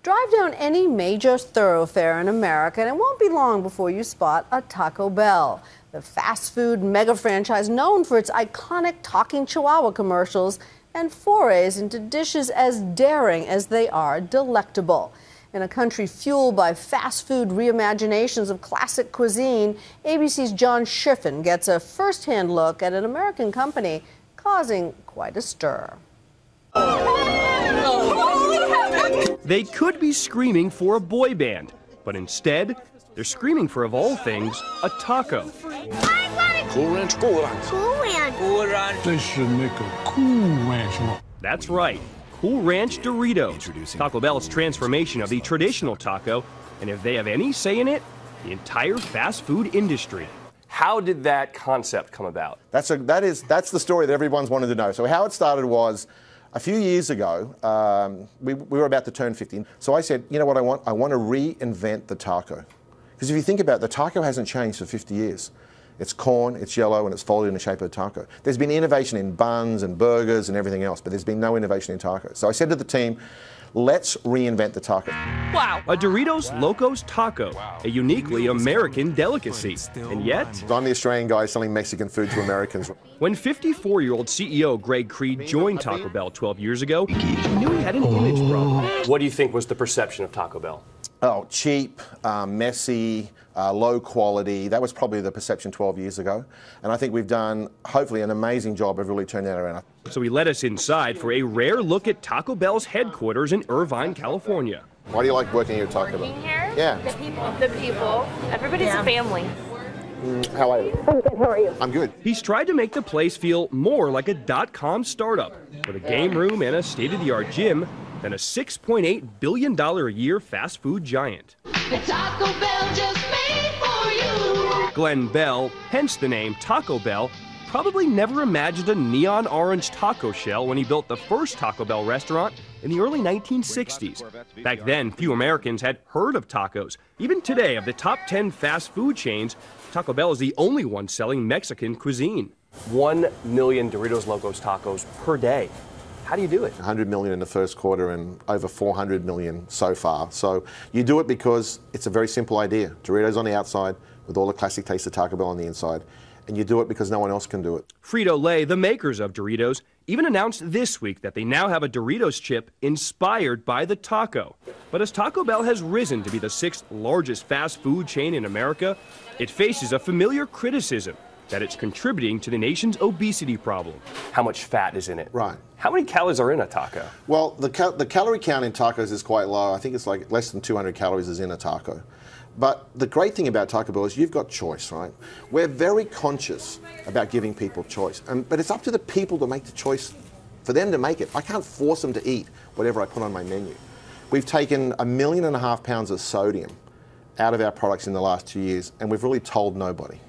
Drive down any major thoroughfare in America, and it won't be long before you spot a Taco Bell. The fast food mega franchise known for its iconic talking Chihuahua commercials and forays into dishes as daring as they are delectable. In a country fueled by fast food reimaginations of classic cuisine, ABC's John Shiffman gets a first-hand look at an American company causing quite a stir. They could be screaming for a boy band, but instead, they're screaming for, of all things, a taco. Cool Ranch, Cool Ranch. Cool Ranch. Cool Ranch. They should make a Cool Ranch. That's right, Cool Ranch Doritos. Taco Bell's transformation of the traditional taco, and if they have any say in it, the entire fast food industry. How did that concept come about? That's the story that everyone's wanted to know. So how it started was, a few years ago, we were about to turn 50. So I said, you know what I want? I want to reinvent the taco. Because if you think about it, the taco hasn't changed for 50 years. It's corn, it's yellow, and it's folded in the shape of a taco. There's been innovation in buns and burgers and everything else, but there's been no innovation in tacos. So I said to the team, let's reinvent the taco. Wow! A Doritos Locos Taco, a uniquely American delicacy. And yet, I'm the Australian guy selling Mexican food to Americans. When 54-year-old CEO Greg Creed joined Taco Bell 12 years ago, he knew he had an image problem. What do you think was the perception of Taco Bell? Oh, cheap, messy, low quality. That was probably the perception 12 years ago. And I think we've done, hopefully, an amazing job of really turning that around. So he led us inside for a rare look at Taco Bell's headquarters in Irvine, California. Why do you like working here at Taco Bell? Working here? Yeah. The people. Everybody's a family. How are you? I'm good. How are you? I'm good. He's tried to make the place feel more like a .com startup, with a game room and a state-of-the-art gym, than a $6.8 billion a year fast food giant. The Taco Bell just made for you. Glenn Bell, hence the name Taco Bell, probably never imagined a neon orange taco shell when he built the first Taco Bell restaurant in the early 1960s. Back then, few Americans had heard of tacos. Even today, of the top 10 fast food chains, Taco Bell is the only one selling Mexican cuisine. 1 million Doritos Locos tacos per day. How do you do it? 100 million in the first quarter and over 400 million so far. So you do it because it's a very simple idea. Doritos on the outside with all the classic taste of Taco Bell on the inside. And you do it because no one else can do it. Frito-Lay, the makers of Doritos, even announced this week that they now have a Doritos chip inspired by the taco. But as Taco Bell has risen to be the 6th largest fast food chain in America, it faces a familiar criticism that it's contributing to the nation's obesity problem. How much fat is in it? Right. How many calories are in a taco? Well, the calorie count in tacos is quite low. I think it's like less than 200 calories is in a taco. But the great thing about Taco Bell is you've got choice, right? We're very conscious about giving people choice. But it's up to the people to make the choice, for them to make it. I can't force them to eat whatever I put on my menu. We've taken 1.5 million pounds of sodium out of our products in the last 2 years, and we've really told nobody.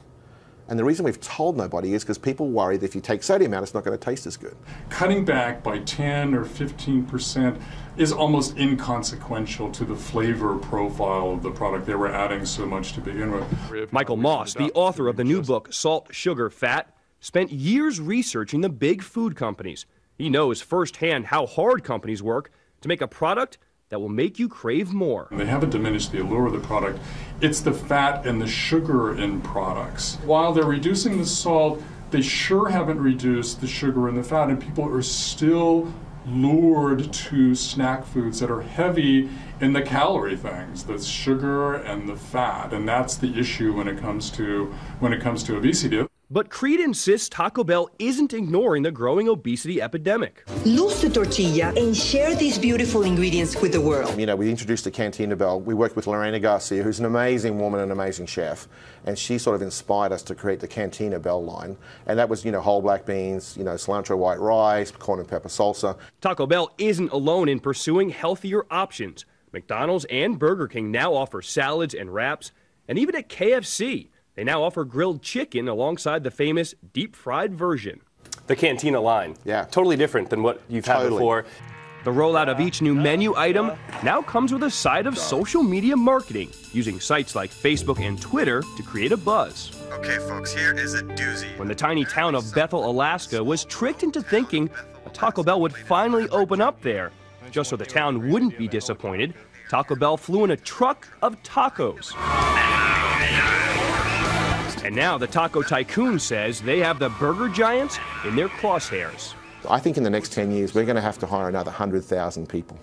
And the reason we've told nobody is because people worry that if you take sodium out, it's not going to taste as good. Cutting back by 10 or 15% is almost inconsequential to the flavor profile of the product. They were adding so much to begin with. Michael Moss, the author of the new book, Salt, Sugar, Fat, spent years researching the big food companies. He knows firsthand how hard companies work to make a product that will make you crave more. They haven't diminished the allure of the product. It's the fat and the sugar in products. While they're reducing the salt, they sure haven't reduced the sugar and the fat, and people are still lured to snack foods that are heavy in the calorie things, the sugar and the fat, and that's the issue when it comes to obesity. But Creed insists Taco Bell isn't ignoring the growing obesity epidemic. Lose the tortilla and share these beautiful ingredients with the world. You know, we introduced the Cantina Bell. We worked with Lorena Garcia, who's an amazing woman and an amazing chef, and she sort of inspired us to create the Cantina Bell line. And that was, you know, whole black beans, you know, cilantro white rice, corn and pepper salsa. Taco Bell isn't alone in pursuing healthier options. McDonald's and Burger King now offer salads and wraps, and even at KFC, they now offer grilled chicken alongside the famous deep-fried version. The Cantina line. Yeah. Totally different than what you've had before. The rollout of each new menu item now comes with a side of social media marketing, using sites like Facebook and Twitter to create a buzz. Okay, folks, here is a doozy. When the tiny town of Bethel, Alaska was tricked into thinking a Taco Bell would finally open up there, Just so the town wouldn't be disappointed, Taco Bell flew in a truck of tacos. And now the taco tycoon says they have the burger giants in their crosshairs. I think in the next 10 years, we're going to have to hire another 100,000 people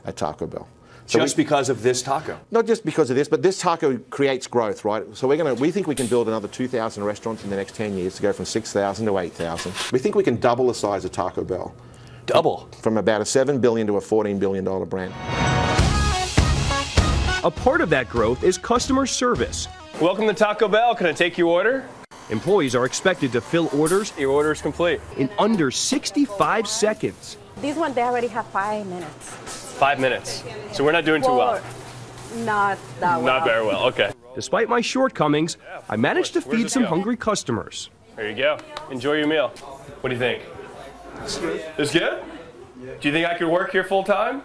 at Taco Bell. So just because of this taco? Not just because of this, but this taco creates growth, right? So we think we can build another 2,000 restaurants in the next 10 years to go from 6,000 to 8,000. We think we can double the size of Taco Bell. Double? From about a $7 billion to a $14 billion brand. A part of that growth is customer service. Welcome to Taco Bell. Can I take your order? Employees are expected to fill orders. Your order is complete. In under 65 seconds. These ones, they already have 5 minutes. 5 minutes. So we're not doing too well. Not that well. Not very well, okay. Despite my shortcomings, I managed to feed some hungry customers. There you go. Enjoy your meal. What do you think? It's good. It's good? Do you think I could work here full time?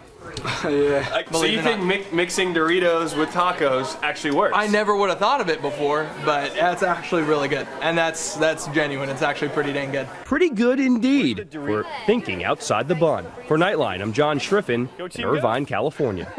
Yeah. So you think mixing Doritos with tacos actually works? I never would have thought of it before, but that's actually really good. And that's genuine. It's actually pretty dang good. Pretty good indeed for thinking outside the bun. For Nightline, I'm John Schriffen in Irvine, California.